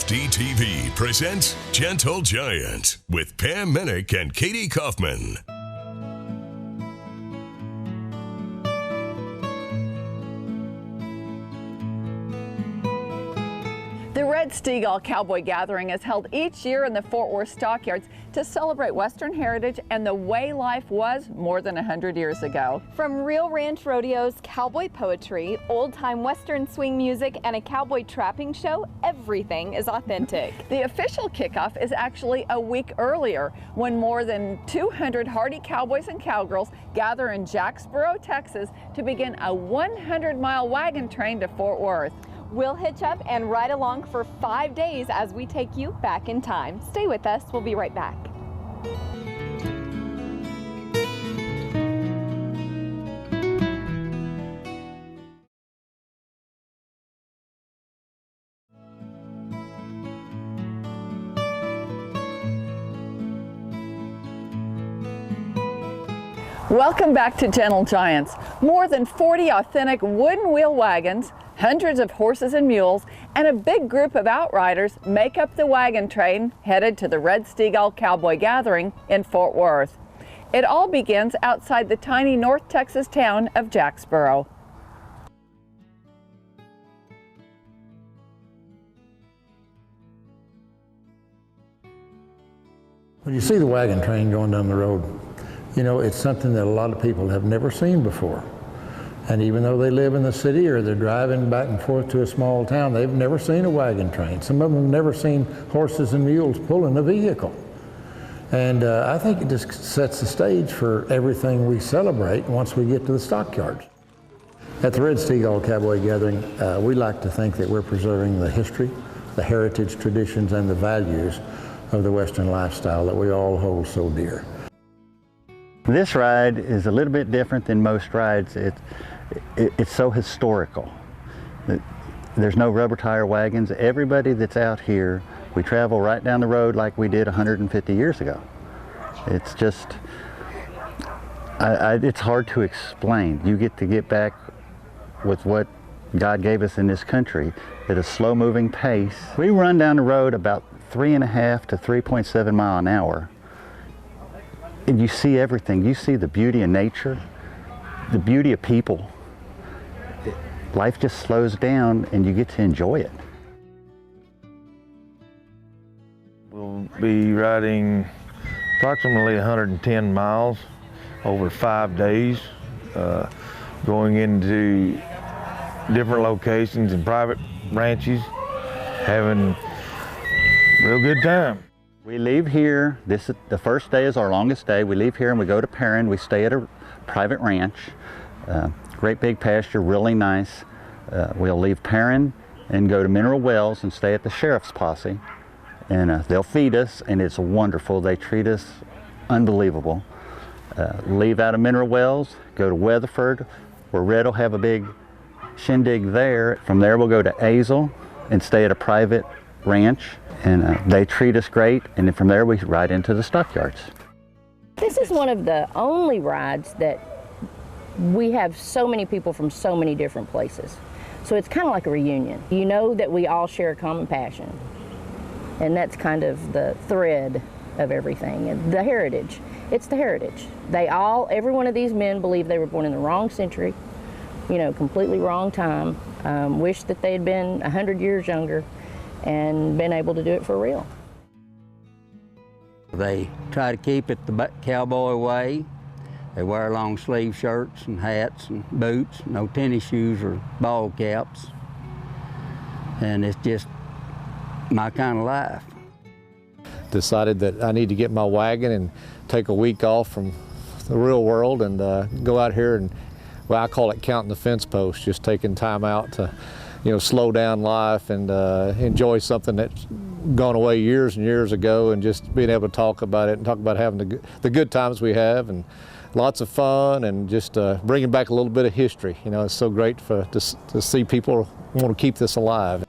WFD-TV presents Gentle Giant with Pam Minnick and Katie Kaufman. The Red Steagall Cowboy Gathering is held each year in the Fort Worth Stockyards to celebrate Western heritage and the way life was more than 100 years ago. From real ranch rodeos, cowboy poetry, old-time Western swing music, and a cowboy trapping show, everything is authentic. The official kickoff is actually a week earlier, when more than 200 hardy cowboys and cowgirls gather in Jacksboro, Texas, to begin a 100-mile wagon train to Fort Worth. We'll hitch up and ride along for 5 days as we take you back in time. Stay with us, we'll be right back. Welcome back to Gentle Giants. More than 40 authentic wooden wheel wagons, hundreds of horses and mules, and a big group of outriders make up the wagon train headed to the Red Steagall Cowboy Gathering in Fort Worth. It all begins outside the tiny North Texas town of Jacksboro. When you see the wagon train going down the road, you know, it's something that a lot of people have never seen before. And even though they live in the city or they're driving back and forth to a small town, they've never seen a wagon train. Some of them have never seen horses and mules pulling a vehicle. And I think it just sets the stage for everything we celebrate once we get to the stockyards. At the Red Steagall Cowboy Gathering, we like to think that we're preserving the history, the heritage, traditions, and the values of the Western lifestyle that we all hold so dear. This ride is a little bit different than most rides. It's so historical. There's no rubber tire wagons. Everybody that's out here, we travel right down the road like we did 150 years ago. It's just, it's hard to explain. You get back with what God gave us in this country at a slow-moving pace. We run down the road about 3.5 to 3.7 miles an hour. And you see everything. You see the beauty of nature, the beauty of people. Life just slows down and you get to enjoy it. We'll be riding approximately 110 miles over 5 days, going into different locations and private ranches, having a real good time. We leave here, the first day is our longest day. We leave here and we go to Perrin. We stay at a private ranch, great big pasture, really nice. We'll leave Perrin and go to Mineral Wells and stay at the Sheriff's Posse. And they'll feed us and it's wonderful. They treat us unbelievable. Leave out of Mineral Wells, go to Weatherford, where Red will have a big shindig there. From there we'll go to Azle and stay at a private ranch. And they treat us great, and then from there we ride into the stockyards. This is one of the only rides that we have so many people from so many different places. So it's kind of like a reunion. You know that we all share a common passion, and that's kind of the thread of everything. And the heritage, it's the heritage. Every one of these men believe they were born in the wrong century, you know, completely wrong time, wish that they had been 100 years younger, and been able to do it for real. They try to keep it the cowboy way. They wear long sleeve shirts and hats and boots, no tennis shoes or ball caps. And it's just my kind of life. Decided that I need to get my wagon and take a week off from the real world and go out here and, well, I call it counting the fence posts, just taking time out to, you know, slow down life and enjoy something that's gone away years and years ago, and just being able to talk about it and talk about having the good times we have and lots of fun, and just bringing back a little bit of history. You know, it's so great to see people want to keep this alive.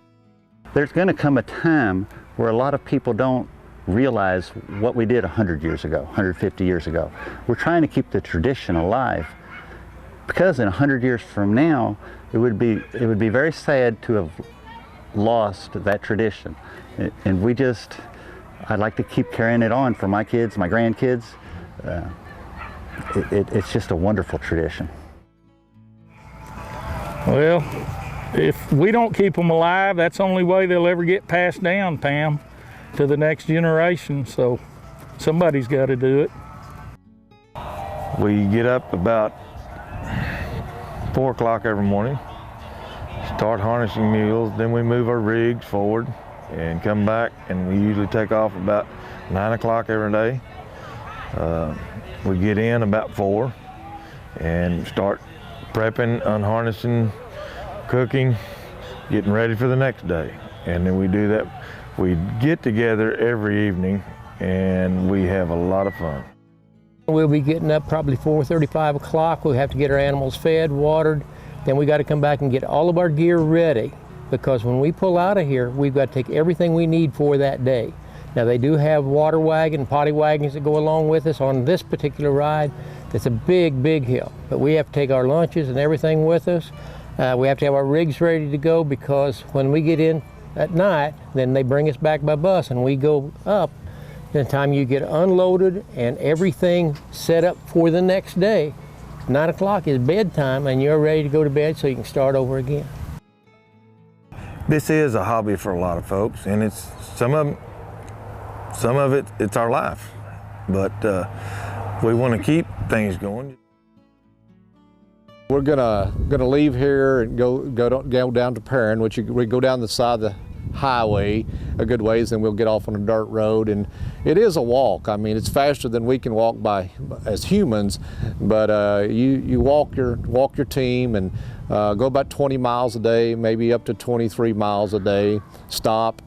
There's going to come a time where a lot of people don't realize what we did 100 years ago, 150 years ago. We're trying to keep the tradition alive, because in 100 years from now, it would be very sad to have lost that tradition. And I'd like to keep carrying it on for my kids, my grandkids. It's just a wonderful tradition. Well, if we don't keep them alive, that's the only way they'll ever get passed down, Pam, to the next generation. So somebody's got to do it. We get up about 4 o'clock every morning, start harnessing mules, then we move our rigs forward and come back, and we usually take off about 9 o'clock every day. We get in about 4 and start prepping, unharnessing, cooking, getting ready for the next day. And then we do that. We get together every evening and we have a lot of fun. We'll be getting up probably 4:30, 5 o'clock. We'll have to get our animals fed, watered. Then we got to come back and get all of our gear ready, because when we pull out of here, we've got to take everything we need for that day. Now, they do have water wagon, potty wagons that go along with us on this particular ride. It's a big, big hill, but we have to take our lunches and everything with us. We have to have our rigs ready to go, because when we get in at night, then they bring us back by bus and we go up. The time you get unloaded and everything set up for the next day, 9 o'clock is bedtime and you're ready to go to bed so you can start over again. This is a hobby for a lot of folks, and it's some of it, it's our life. But we want to keep things going. We're gonna leave here and go down to Perrin, which we go down the side of the highway a good ways, and we'll get off on a dirt road. And it is a walk. I mean, it's faster than we can walk by as humans, but you walk your team and go about 20 miles a day, maybe up to 23 miles a day. Stop.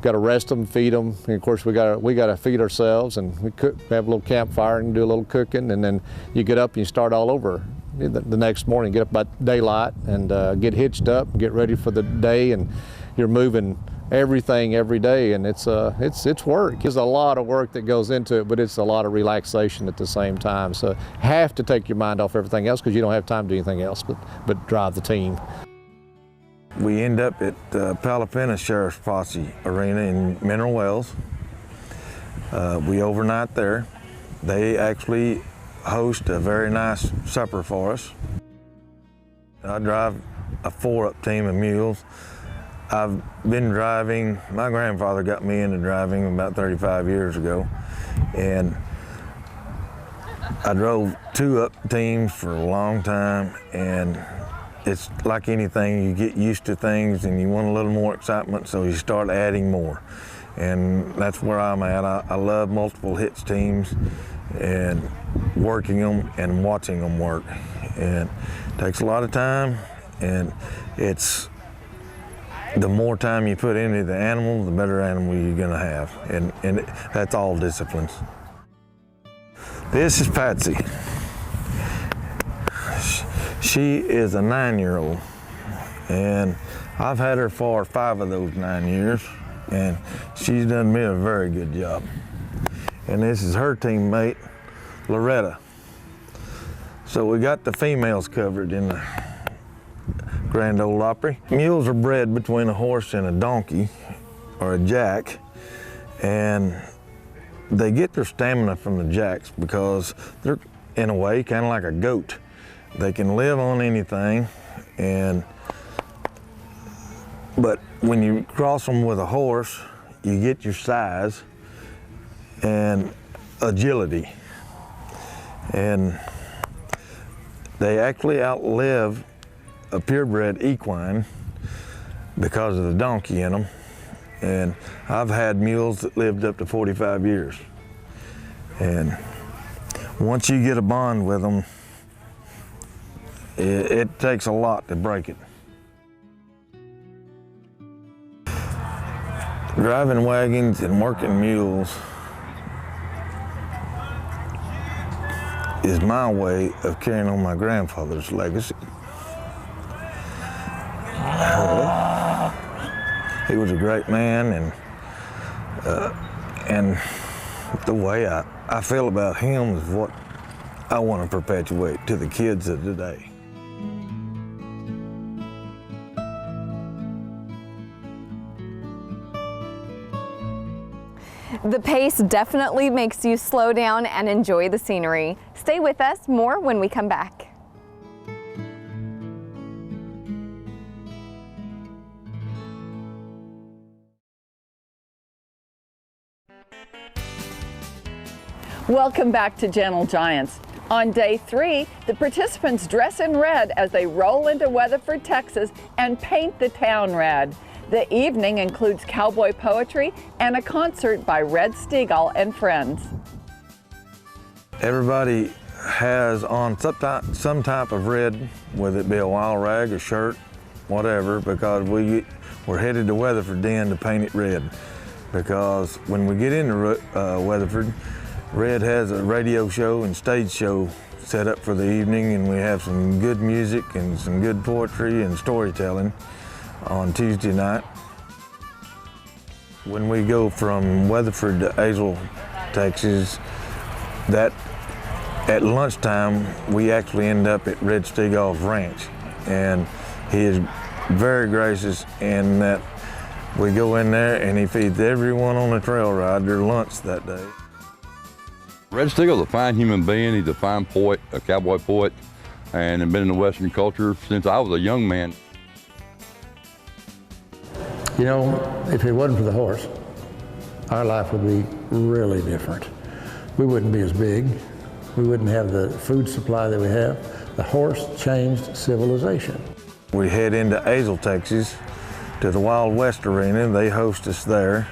Got to rest them, feed them, and of course we got to feed ourselves, and we have a little campfire and do a little cooking, and then you get up and you start all over the next morning. Get up by daylight and get hitched up, get ready for the day, and you're moving everything every day, and it's work. There's a lot of work that goes into it, but it's a lot of relaxation at the same time. So have to take your mind off everything else, because you don't have time to do anything else but drive the team. We end up at Palapena Sheriff's Posse Arena in Mineral Wells. We overnight there. They actually host a very nice supper for us. I drive a 4-up team of mules. I've been driving, my grandfather got me into driving about 35 years ago, and I drove 2-up teams for a long time, and it's like anything, you get used to things and you want a little more excitement, so you start adding more. And that's where I'm at. I love multiple hits teams and working them and watching them work. And it takes a lot of time, and it's the more time you put into the animal, the better animal you're gonna have. And that's all disciplines. This is Patsy. She is a 9-year-old, and I've had her for 5 of those 9 years, and she's done me a very good job. And this is her teammate, Loretta. So we got the females covered in the Grand Ole Opry. Mules are bred between a horse and a donkey, or a jack, and they get their stamina from the jacks because they're, in a way, kind of like a goat. They can live on anything, but when you cross them with a horse, you get your size and agility. And they actually outlive a purebred equine because of the donkey in them. And I've had mules that lived up to 45 years. And once you get a bond with them, it takes a lot to break it. Driving wagons and working mules is my way of carrying on my grandfather's legacy. He was a great man, and the way I feel about him is what I want to perpetuate to the kids of today. The pace definitely makes you slow down and enjoy the scenery. Stay with us, more when we come back. Welcome back to Gentle Giants. On day 3, the participants dress in red as they roll into Weatherford, Texas and paint the town red. The evening includes cowboy poetry and a concert by Red Steagall and friends. Everybody has on some type of red, whether it be a wild rag, a shirt, whatever, because we're headed to Weatherford then to paint it red. Because when we get into Weatherford, Red has a radio show and stage show set up for the evening, and we have some good music and some good poetry and storytelling on Tuesday night. When we go from Weatherford to Steagall, Texas, at lunchtime we actually end up at Red Steagall's ranch, and he is very gracious in that we go in there and he feeds everyone on the trail ride their lunch that day. Red Steagall's a fine human being. He's a fine poet, a cowboy poet, and has been in the Western culture since I was a young man. You know, if it wasn't for the horse, our life would be really different. We wouldn't be as big. We wouldn't have the food supply that we have. The horse changed civilization. We head into Steagall, Texas, to the Wild West Arena. They host us there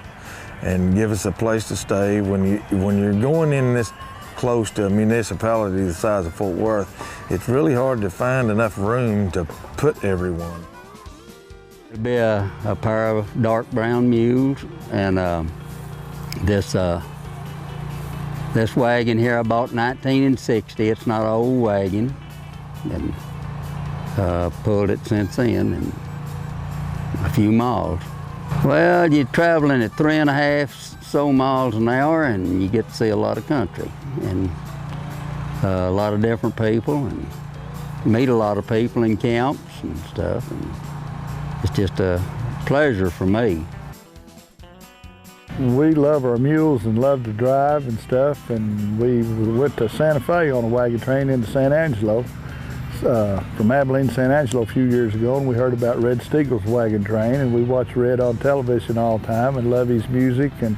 and give us a place to stay. When you're going in this close to a municipality the size of Fort Worth, it's really hard to find enough room to put everyone. It'll be a pair of dark brown mules, and this wagon here I bought 1960. It's not an old wagon, and pulled it since then, and a few miles. Well, you're traveling at 3.5 so miles an hour, and you get to see a lot of country and a lot of different people, and meet a lot of people in camps and stuff. And it's just a pleasure for me. We love our mules and love to drive and stuff, and we went to Santa Fe on a wagon train into San Angelo. From Abilene to San Angelo a few years ago, and we heard about Red Steagall's wagon train, and we watched Red on television all the time and love his music and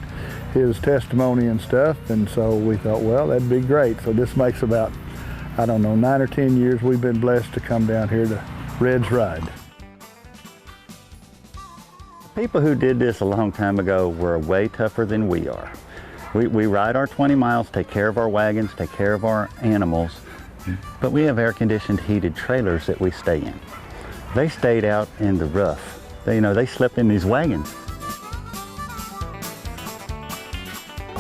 his testimony and stuff, and so we thought, well, that'd be great. So this makes about, I don't know, 9 or 10 years we've been blessed to come down here to Red's ride. People who did this a long time ago were way tougher than we are. We ride our 20 miles, take care of our wagons, take care of our animals, but we have air-conditioned, heated trailers that we stay in. They stayed out in the rough. They slept in these wagons.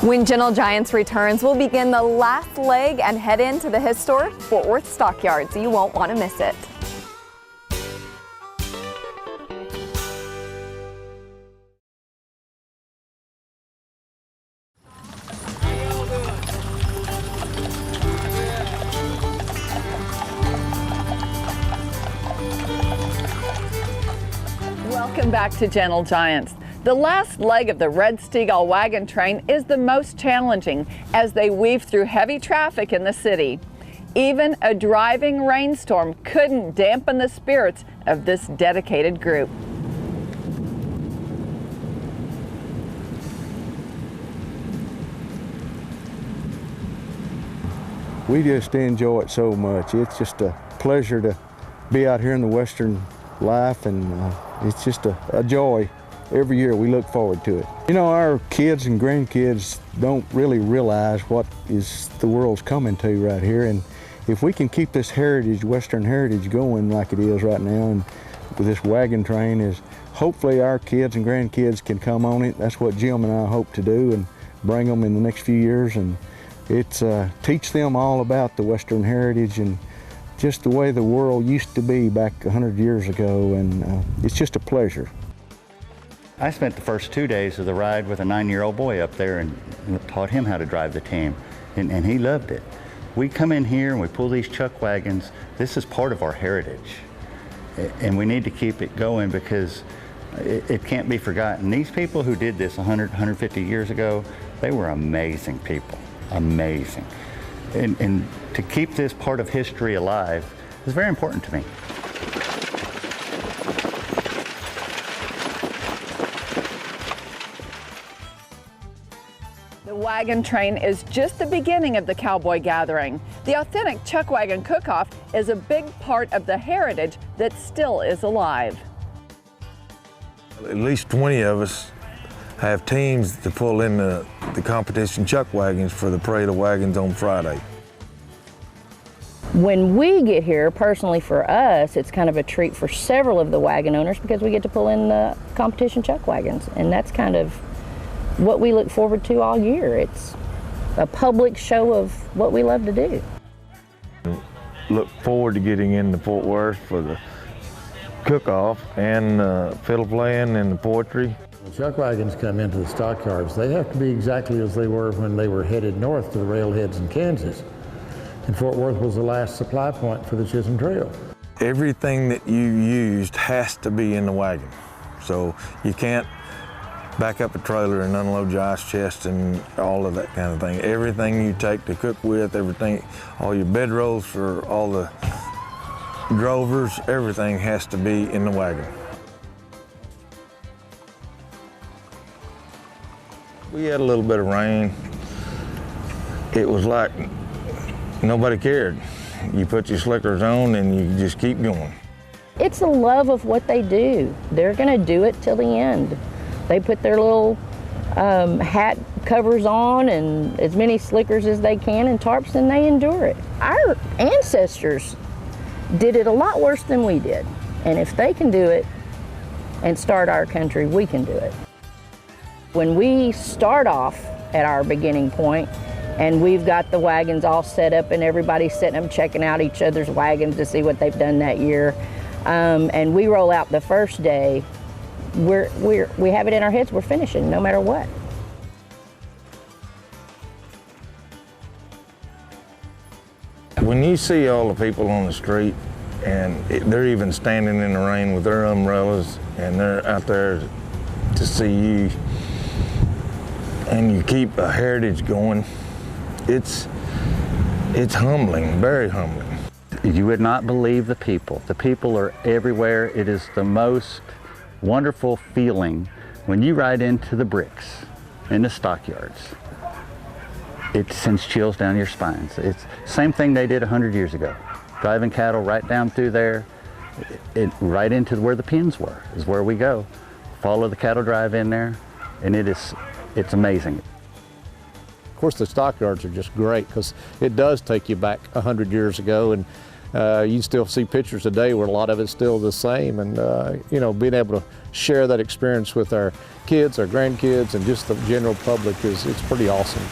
When Gentle Giants returns, we'll begin the last leg and head into the historic Fort Worth Stockyards. You won't want to miss it. Welcome back to Gentle Giants. The last leg of the Red Steagall wagon train is the most challenging as they weave through heavy traffic in the city. Even a driving rainstorm couldn't dampen the spirits of this dedicated group. We just enjoy it so much. It's just a pleasure to be out here in the Western life, and it's just a joy. Every year we look forward to it. You know, our kids and grandkids don't really realize what is the world's coming to right here, and if we can keep this heritage, Western heritage, going like it is right now, and with this wagon train, is hopefully our kids and grandkids can come on it. That's what Jim and I hope to do, and bring them in the next few years, and it's teach them all about the Western heritage and just the way the world used to be back 100 years ago, and it's just a pleasure. I spent the first 2 days of the ride with a 9-year-old boy up there and taught him how to drive the team, and he loved it. We come in here and we pull these chuck wagons. This is part of our heritage, and we need to keep it going because it can't be forgotten. These people who did this 100, 150 years ago, They were amazing people, amazing. And to keep this part of history alive is very important to me. The wagon train is just the beginning of the Cowboy gathering. The authentic chuck wagon cook-off is a big part of the heritage that still is alive. At least 20 of us have teams to pull in the competition chuck wagons for the parade of wagons on Friday. When we get here, personally for us, it's kind of a treat for several of the wagon owners because we get to pull in the competition chuck wagons, and that's kind of what we look forward to all year. It's a public show of what we love to do. Look forward to getting into Fort Worth for the cook-off and fiddle playing and the poetry. When chuck wagons come into the stockyards, they have to be exactly as they were when they were headed north to the railheads in Kansas. And Fort Worth was the last supply point for the Chisholm Trail. Everything that you used has to be in the wagon. So you can't back up a trailer and unload your ice chest and all of that kind of thing. Everything you take to cook with, everything, all your bedrolls for all the drovers, everything has to be in the wagon. We had a little bit of rain. It was like nobody cared. You put your slickers on and you just keep going. It's the love of what they do. They're gonna do it till the end. They put their little hat covers on and as many slickers as they can and tarps, and they endure it. Our ancestors did it a lot worse than we did. And if they can do it and start our country, we can do it. When we start off at our beginning point and we've got the wagons all set up and everybody's sitting up checking out each other's wagons to see what they've done that year, and we roll out the first day, we have it in our heads, we're finishing no matter what. When you see all the people on the street and they're even standing in the rain with their umbrellas and they're out there to see you, and you keep a heritage going, it's humbling, very humbling. You would not believe the people. The people are everywhere. It is the most wonderful feeling when you ride into the bricks in the stockyards. It sends chills down your spines. It's the same thing they did 100 years ago. Driving cattle right down through there, right into where the pens were, is where we go. Follow the cattle drive in there, and it's amazing. Of course, the stockyards are just great because it does take you back 100 years ago, and you still see pictures today where a lot of it's still the same. And you know, being able to share that experience with our kids, our grandkids, and just the general public it's pretty awesome.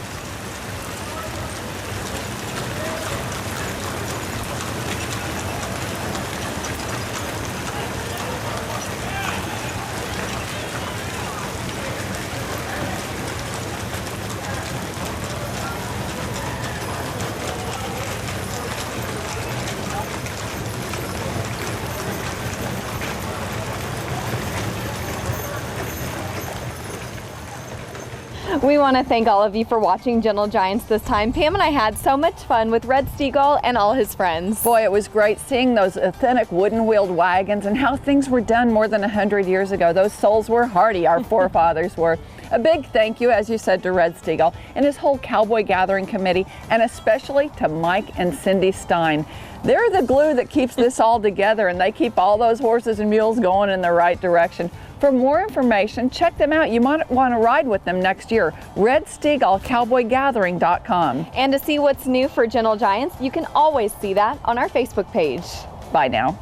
We want to thank all of you for watching Gentle Giants this time. Pam and I had so much fun with Red Steagall and all his friends. Boy, it was great seeing those authentic wooden-wheeled wagons and how things were done more than 100 years ago. Those souls were hardy, our forefathers were. A big thank you, as you said, to Red Steagall and his whole Cowboy Gathering Committee, and especially to Mike and Cindy Stein. They're the glue that keeps this all together, and they keep all those horses and mules going in the right direction. For more information, check them out. You might want to ride with them next year. Red Steagall, CowboyGathering.com. And to see what's new for Gentle Giants, you can always see that on our Facebook page. Bye now.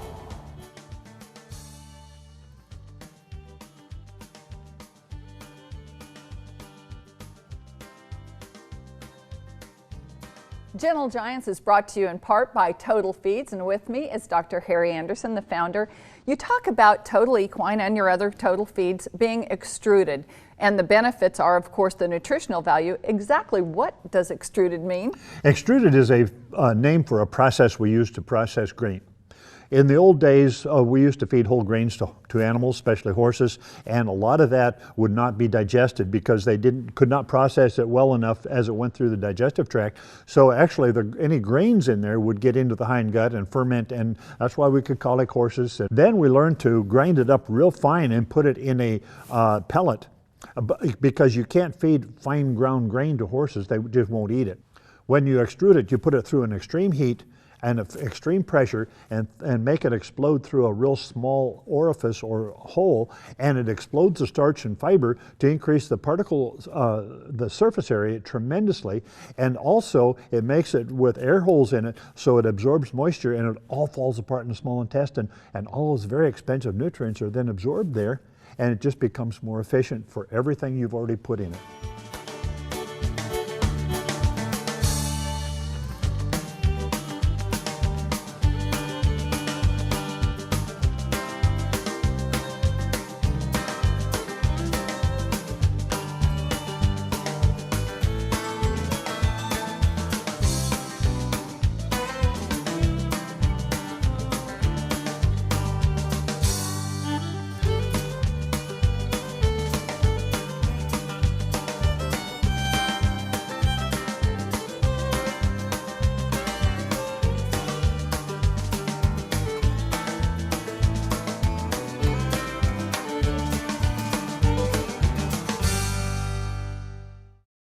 Gentle Giants is brought to you in part by Total Feeds, and with me is Dr. Harry Anderson, the founder. You talk about Total Equine and your other Total Feeds being extruded, and the benefits are, of course, the nutritional value. Exactly what does extruded mean? Extruded is a name for a process we use to process grain. In the old days, we used to feed whole grains to animals, especially horses, and a lot of that would not be digested because they could not process it well enough as it went through the digestive tract. So actually, any grains in there would get into the hindgut and ferment, and that's why we could colic horses. And then we learned to grind it up real fine and put it in a pellet, because you can't feed fine ground grain to horses; they just won't eat it. When you extrude it, you put it through an extreme heat and extreme pressure and make it explode through a real small orifice or hole, and it explodes the starch and fiber to increase the the surface area tremendously, and also it makes it with air holes in it so it absorbs moisture and it all falls apart in the small intestine, and all those very expensive nutrients are then absorbed there, and it just becomes more efficient for everything you've already put in it.